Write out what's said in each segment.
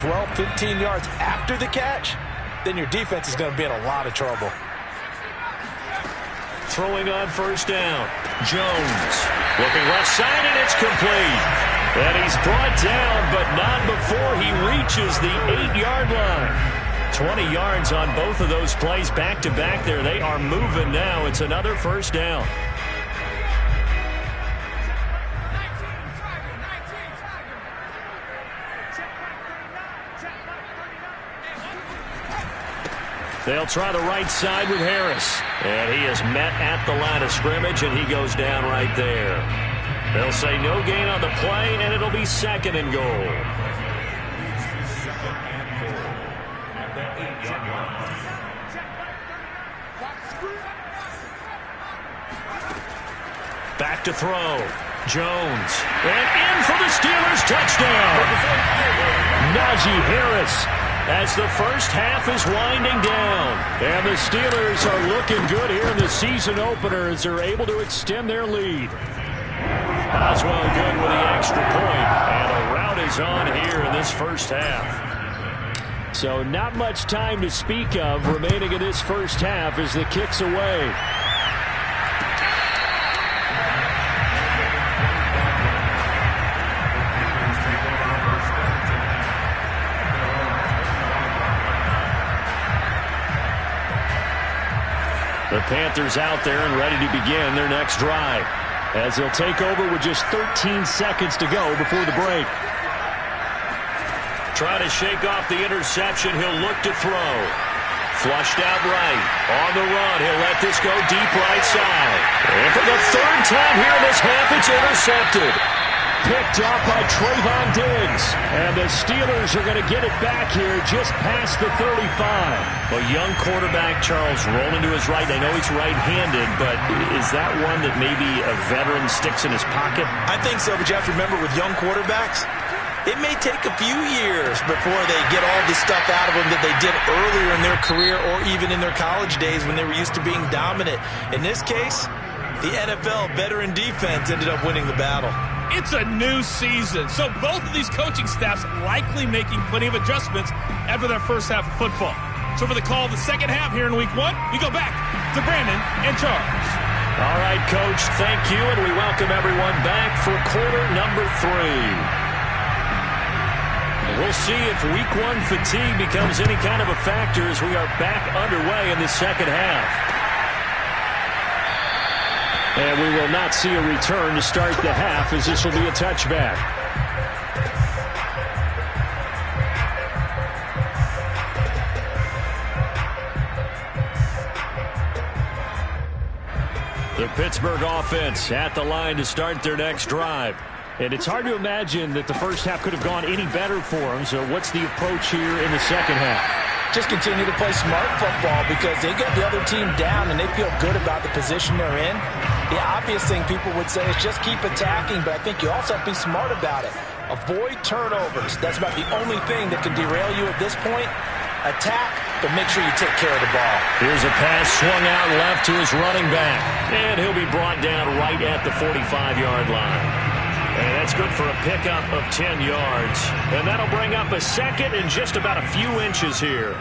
12, 15 yards after the catch, then your defense is going to be in a lot of trouble. Throwing on first down. Jones looking left side, and it's complete. And he's brought down, but not before he reaches the 8-yard line. 20 yards on both of those plays back-to-back there. They are moving now. It's another first down. They'll try the right side with Harris. And he is met at the line of scrimmage, and he goes down right there. They'll say no gain on the play, and it'll be 2nd and goal. Back to throw. Jones. And in for the Steelers touchdown. Najee Harris, as the first half is winding down. And the Steelers are looking good here in the season opener as they're able to extend their lead. Oswell good with the extra point. And a rout is on here in this first half. So not much time to speak of remaining in this first half as the kick's away. The Panthers out there and ready to begin their next drive as they'll take over with just 13 seconds to go before the break. Trying to shake off the interception. He'll look to throw. Flushed out right. On the run. He'll let this go deep right side. And for the 3rd time here in this half, it's intercepted. Picked off by Trayvon Diggs. And the Steelers are going to get it back here just past the 35. A young quarterback, Charles, rolling to his right. I know he's right-handed, but is that one that maybe a veteran sticks in his pocket? I think so, but you have to remember with young quarterbacks, it may take a few years before they get all the stuff out of them that they did earlier in their career or even in their college days when they were used to being dominant. In this case, the NFL veteran defense ended up winning the battle. It's a new season, so both of these coaching staffs likely making plenty of adjustments after their first half of football. So for the call of the second half here in week 1, we go back to Brandon and Charles. All right, Coach, thank you, and we welcome everyone back for quarter number 3. We'll see if week 1 fatigue becomes any kind of a factor as we are back underway in the second half. And we will not see a return to start the half as this will be a touchback. The Pittsburgh offense at the line to start their next drive. And it's hard to imagine that the first half could have gone any better for them. So what's the approach here in the second half? Just continue to play smart football because they get the other team down and they feel good about the position they're in. The obvious thing people would say is just keep attacking, but I think you also have to be smart about it. Avoid turnovers. That's about the only thing that can derail you at this point. Attack, but make sure you take care of the ball. Here's a pass swung out left to his running back. And he'll be brought down right at the 45-yard line. And that's good for a pickup of 10 yards. And that'll bring up a second and just about a few inches here.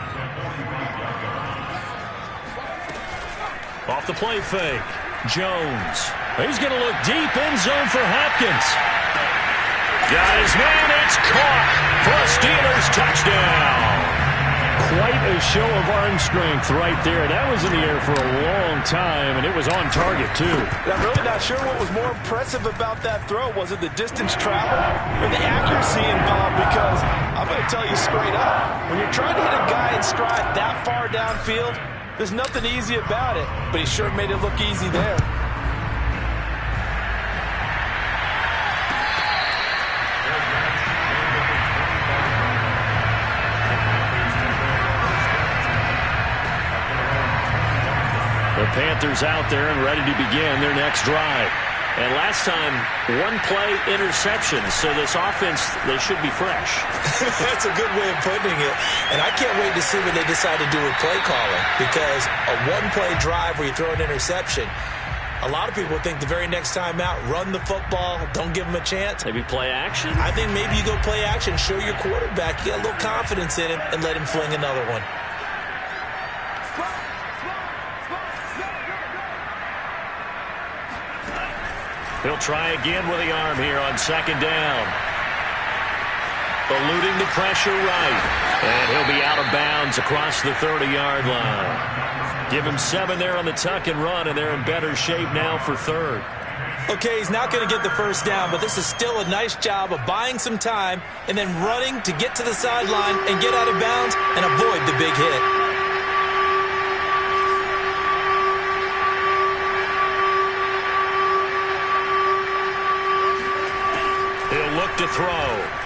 Off the play fake. Jones. He's going to look deep in zone for Hopkins. Got his man. It's caught for a Steelers touchdown. Quite a show of arm strength right there. That was in the air for a long time, and it was on target, too. I'm really not sure what was more impressive about that throw. Was it the distance traveled or the accuracy involved? Because I'm going to tell you straight up, when you're trying to hit a guy in stride that far downfield, there's nothing easy about it, but he sure made it look easy there. The Panthers out there and ready to begin their next drive. And last time, one-play interception. So this offense, they should be fresh. That's a good way of putting it. And I can't wait to see what they decide to do with play calling. Because a one-play drive where you throw an interception, A lot of people think the very next time out, run the football, don't give him a chance. Maybe play action? I think maybe you go play action, show your quarterback, you got a little confidence in him, and let him fling another one. He'll try again with the arm here on second down. Eluding the pressure right. And he'll be out of bounds across the 30-yard line. Give him 7 there on the tuck and run, and they're in better shape now for third. Okay, he's not going to get the first down, but this is still a nice job of buying some time and then running to get to the sideline and get out of bounds and avoid the big hit. He'll look to throw.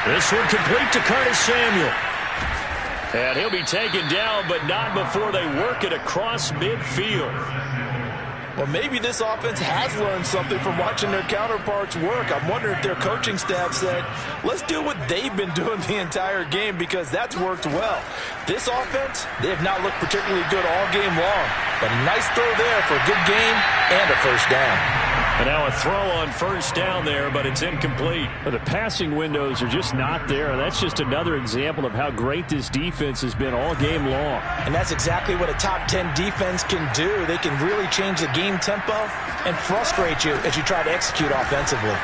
This one complete to Curtis Samuel. And he'll be taken down, but not before they work it across midfield. Well, maybe this offense has learned something from watching their counterparts work. I'm wondering if their coaching staff said, let's do what they've been doing the entire game, because that's worked well. This offense, they have not looked particularly good all game long, but a nice throw there for a good gain and a first down. And now a throw on first down there, but it's incomplete. But the passing windows are just not there. That's just another example of how great this defense has been all game long. And that's exactly what a top 10 defense can do. They can really change the game tempo and frustrate you as you try to execute offensively.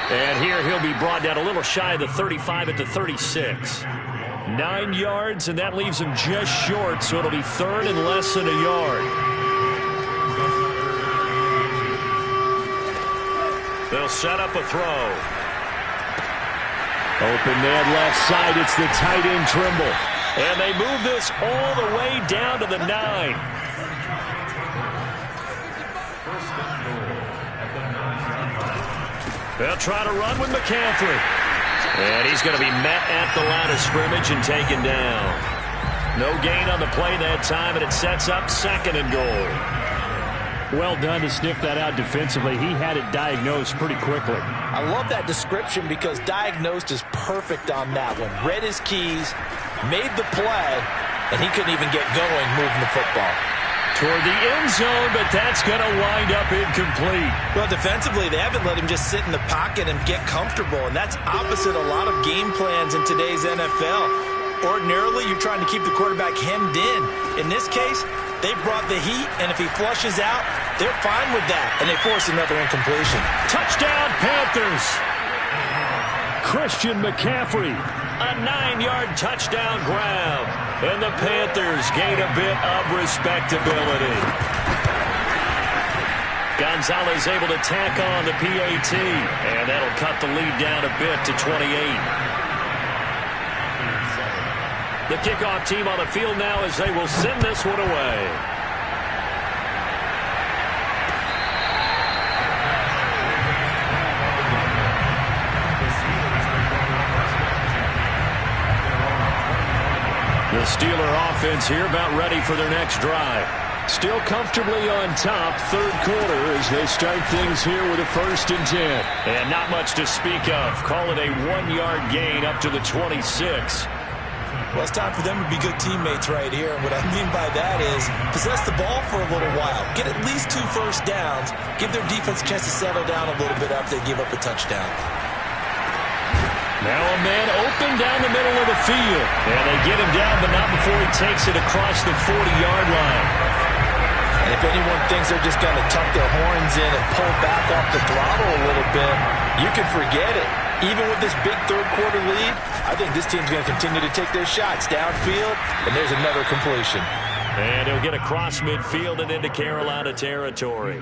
And here he'll be brought down a little shy of the 35 at the 36. 9 yards, and that leaves him just short, so it'll be third and less than a yard. They'll set up a throw. Open man left side. It's the tight end Trimble. And they move this all the way down to the 9. They'll try to run with McCaffrey. And he's going to be met at the line of scrimmage and taken down. No gain on the play that time, and it sets up second and goal. Well done to sniff that out defensively. He had it diagnosed pretty quickly. I love that description because diagnosed is perfect on that one. Read his keys, made the play, and he couldn't even get going moving the football. Toward the end zone, but that's going to wind up incomplete. Well, defensively, they haven't let him just sit in the pocket and get comfortable, and that's opposite a lot of game plans in today's NFL. Ordinarily, you're trying to keep the quarterback hemmed in. In this case, they brought the heat, and if he flushes out, they're fine with that, and they force another incompletion. Touchdown, Panthers! Christian McCaffrey. A 9-yard touchdown grab, and the Panthers gain a bit of respectability. Gonzalez able to tack on the PAT, and that'll cut the lead down a bit to 28. The kickoff team on the field now as they will send this one away. The Steeler offense here about ready for their next drive. Still comfortably on top, third quarter as they start things here with a 1st and 10. And not much to speak of. Call it a 1-yard gain up to the 26. Well, it's time for them to be good teammates right here. And what I mean by that is possess the ball for a little while. Get at least 2 first downs. Give their defense a chance to settle down a little bit after they give up a touchdown. Now a man open down the middle of the field. And they get him down, but not before he takes it across the 40-yard line. And if anyone thinks they're just going to tuck their horns in and pull back off the throttle a little bit, you can forget it. Even with this big third quarter lead, I think this team's going to continue to take their shots downfield, and there's another completion. And he'll get across midfield and into Carolina territory.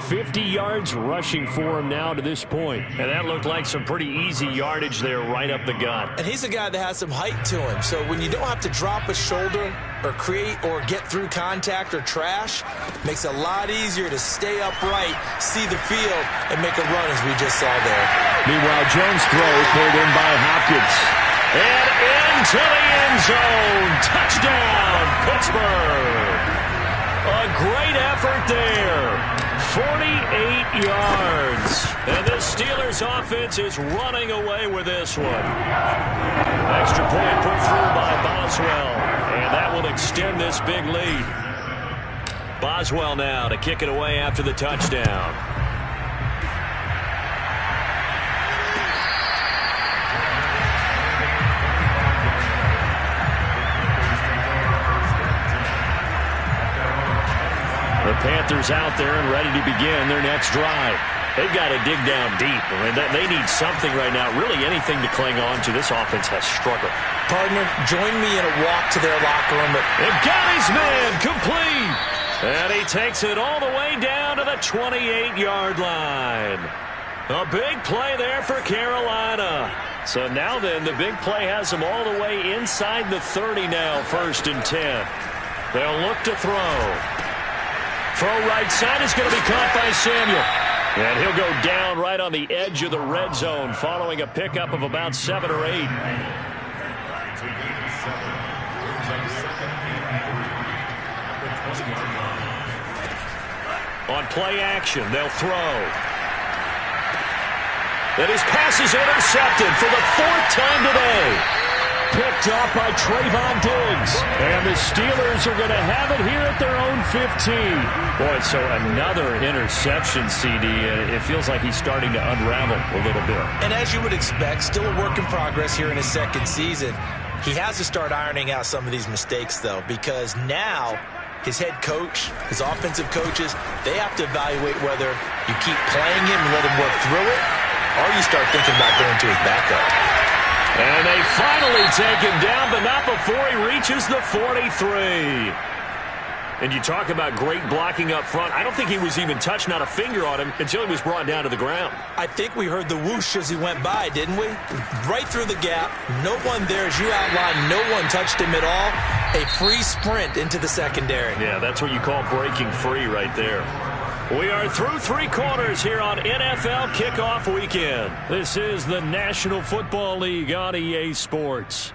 50 yards rushing for him now to this point. And that looked like some pretty easy yardage there right up the gut. And he's a guy that has some height to him, so when you don't have to drop a shoulder or create or get through contact or trash, makes it a lot easier to stay upright, see the field, and make a run as we just saw there. Meanwhile, Jones' throw pulled in by Hopkins. And into the end zone. Touchdown, Pittsburgh. A great effort there. 48 yards. And the Steelers offense is running away with this one. Extra point put through by Boswell. And that will extend this big lead. Boswell now to kick it away after the touchdown. The Panthers out there and ready to begin their next drive. They've got to dig down deep. I mean, they need something right now, really anything to cling on to. This offense has struggled. Partner, join me in a walk to their locker room. They've got his man complete. And he takes it all the way down to the 28-yard line. A big play there for Carolina. So now then, the big play has them all the way inside the 30 now, 1st and 10. They'll look to throw. Throw right side is going to be caught by Samuel. And he'll go down right on the edge of the red zone following a pickup of about 7 or 8. On play action, they'll throw. And his pass is intercepted for the 4th time today. Picked off by Trayvon Diggs. And the Steelers are going to have it here at their own 15. Boy, so another interception, CD. It feels like he's starting to unravel a little bit. And as you would expect, still a work in progress here in his 2nd season. He has to start ironing out some of these mistakes, though, because now his head coach, his offensive coaches, they have to evaluate whether you keep playing him and let him work through it, or you start thinking about going to his backup. And they finally take him down, but not before he reaches the 43. And you talk about great blocking up front. I don't think he was even touched, not a finger on him, until he was brought down to the ground. I think we heard the whoosh as he went by, didn't we? Right through the gap. No one there, as you outlined. No one touched him at all. A free sprint into the secondary. Yeah, that's what you call breaking free right there. We are through 3 quarters here on NFL Kickoff Weekend. This is the National Football League on EA Sports.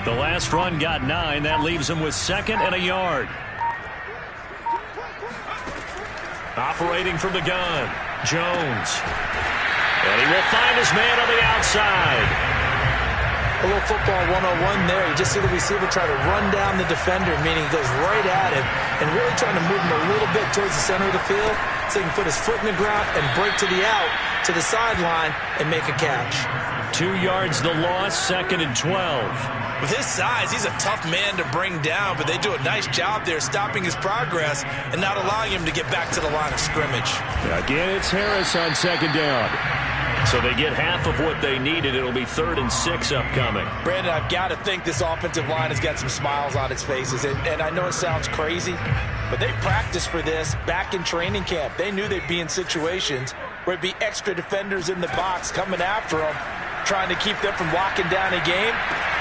The last run got 9. That leaves him with 2nd and a yard. Operating from the gun, Jones. And he will find his man on the outside. A little football 101 there. You just see the receiver try to run down the defender, meaning he goes right at him and really trying to move him a little bit towards the center of the field so he can put his foot in the ground and break to the out, to the sideline, and make a catch. 2 yards the loss, 2nd and 12. With his size, he's a tough man to bring down, but they do a nice job there stopping his progress and not allowing him to get back to the line of scrimmage. Again, it's Harris on 2nd down. So they get half of what they needed. It'll be 3rd and 6 upcoming. Brandon, I've got to think this offensive line has got some smiles on its faces. And I know it sounds crazy, but they practiced for this back in training camp. They knew they'd be in situations where it'd be extra defenders in the box coming after them, trying to keep them from locking down a game.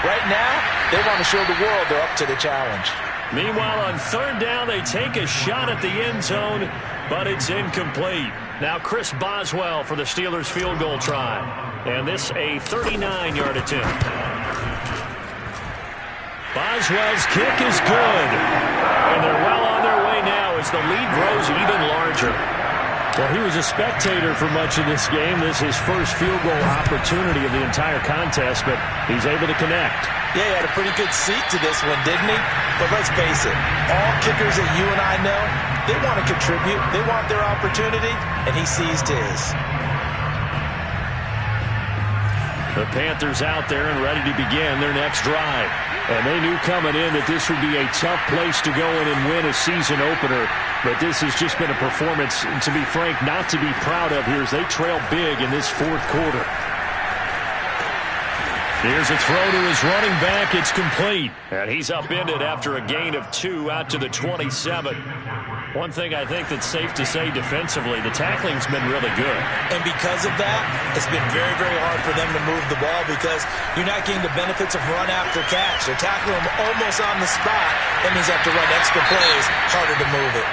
Right now, they want to show the world they're up to the challenge. Meanwhile, on 3rd down, they take a shot at the end zone, but it's incomplete. Now Chris Boswell for the Steelers field goal try. And this a 39-yard attempt. Boswell's kick is good. And they're well on their way now as the lead grows even larger. Well, he was a spectator for much of this game. This is his first field goal opportunity of the entire contest, but he's able to connect. Yeah, he had a pretty good seat to this one, didn't he? But let's face it, all kickers that you and I know, they want to contribute. They want their opportunity, and he seized his. The Panthers out there and ready to begin their next drive. And they knew coming in that this would be a tough place to go in and win a season opener. But this has just been a performance, to be frank, not to be proud of here as they trail big in this 4th quarter. Here's a throw to his running back. It's complete. And he's upended after a gain of 2 out to the 27. One thing I think that's safe to say defensively, the tackling's been really good. And because of that, it's been very, very hard for them to move the ball because you're not getting the benefits of run after catch. They're tackling them almost on the spot. That means they have to run extra plays, harder to move it.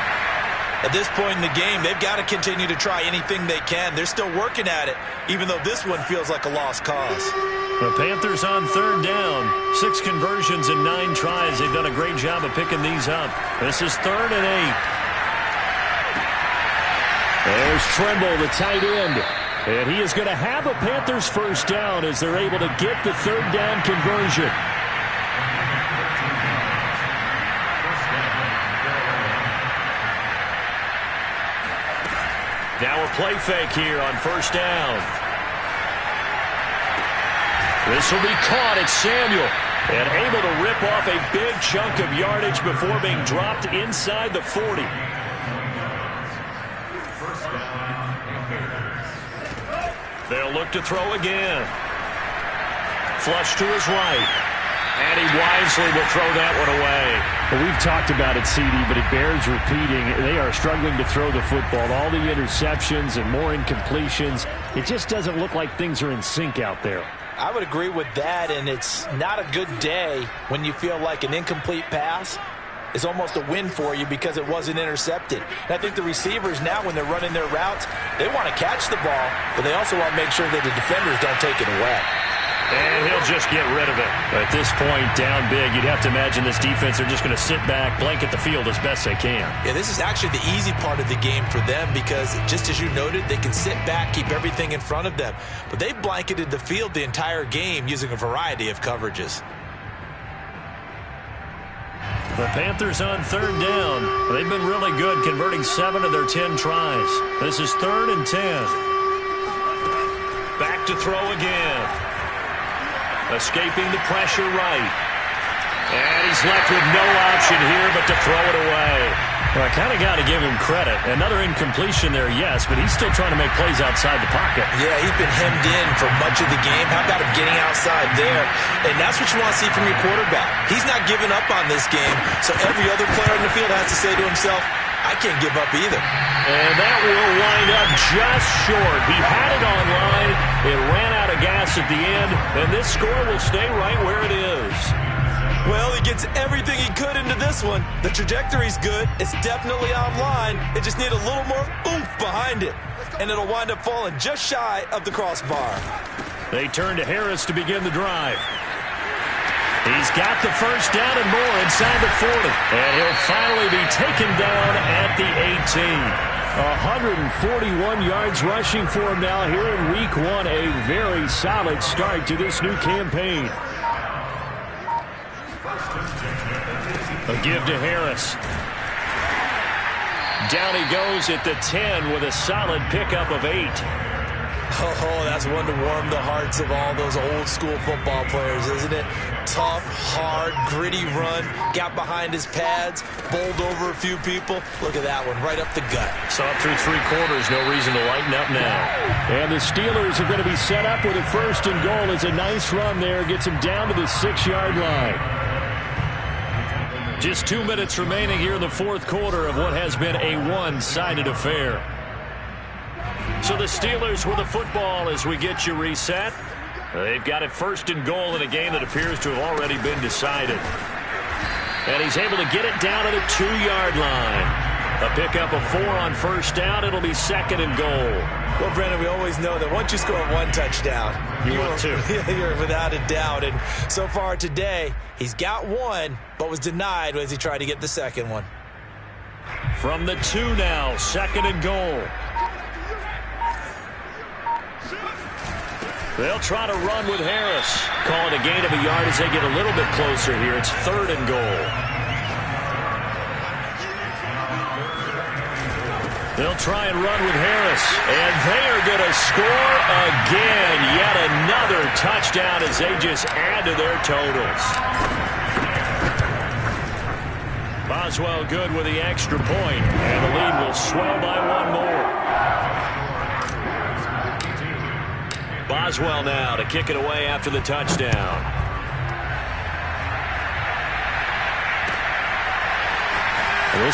At this point in the game, they've got to continue to try anything they can. They're still working at it, even though this one feels like a lost cause. The Panthers on third down. 6 conversions and 9 tries. They've done a great job of picking these up. This is 3rd and 8. There's Trimble, the tight end. And he is going to have a Panthers first down as they're able to get the 3rd down conversion. Now a play fake here on first down. This will be caught. It's Samuel. And able to rip off a big chunk of yardage before being dropped inside the 40. They'll look to throw again. Flush to his right. And he wisely will throw that one away. Well, we've talked about it, CD, but it bears repeating. They are struggling to throw the football. All the interceptions and more incompletions. It just doesn't look like things are in sync out there. I would agree with that, and it's not a good day when you feel like an incomplete pass is almost a win for you because it wasn't intercepted. And I think the receivers now, when they're running their routes, they want to catch the ball, but they also want to make sure that the defenders don't take it away. And he'll just get rid of it. At this point, down big, you'd have to imagine this defense are just going to sit back, blanket the field as best they can. Yeah, this is actually the easy part of the game for them because, just as you noted, they can sit back, keep everything in front of them. But they blanketed the field the entire game using a variety of coverages. The Panthers on third down. They've been really good, converting 7 of their 10 tries. This is 3rd and 10. Back to throw again. Escaping the pressure right. And he's left with no option here but to throw it away. Well, I kind of got to give him credit. Another incompletion there, yes, but he's still trying to make plays outside the pocket. Yeah, he's been hemmed in for much of the game. How about him getting outside there? And that's what you want to see from your quarterback. He's not giving up on this game, so every other player in the field has to say to himself, I can't give up either. And that will wind up just short. He had it on line. It ran out of gas at the end, and this score will stay right where it is. Well, he gets everything he could into this one. The trajectory's good. It's definitely online. It just needs a little more oomph behind it. And it'll wind up falling just shy of the crossbar. They turn to Harris to begin the drive. He's got the first down and more inside the 40. And he'll finally be taken down at the 18. 141 yards rushing for him now here in week 1. A very solid start to this new campaign. A give to Harris. Down he goes at the 10 with a solid pickup of 8. Oh, that's one to warm the hearts of all those old school football players, isn't it? Tough, hard, gritty run. Got behind his pads, bowled over a few people. Look at that one, right up the gut. Saw it through 3 quarters. No reason to lighten up now. And the Steelers are going to be set up with a 1st and goal. It's a nice run there. Gets him down to the 6-yard line. Just 2 minutes remaining here in the 4th quarter of what has been a one-sided affair. So the Steelers with the football as we get you reset. They've got it 1st and goal in a game that appears to have already been decided. And he's able to get it down to the 2-yard line. A pickup of 4 on first down. It'll be 2nd and goal. Well, Brennan, we always know that once you score 1 touchdown, you're 2. You're without a doubt. And so far today, he's got 1, but was denied as he tried to get the 2nd one. From the 2 now, 2nd and goal. They'll try to run with Harris. Call it a gain of a yard as they get a little bit closer here. It's 3rd and goal. They'll try and run with Harris. And they are going to score again. Yet another touchdown as they just add to their totals. Boswell good with the extra point. And the lead will swell by 1 more. Boswell now to kick it away after the touchdown. This will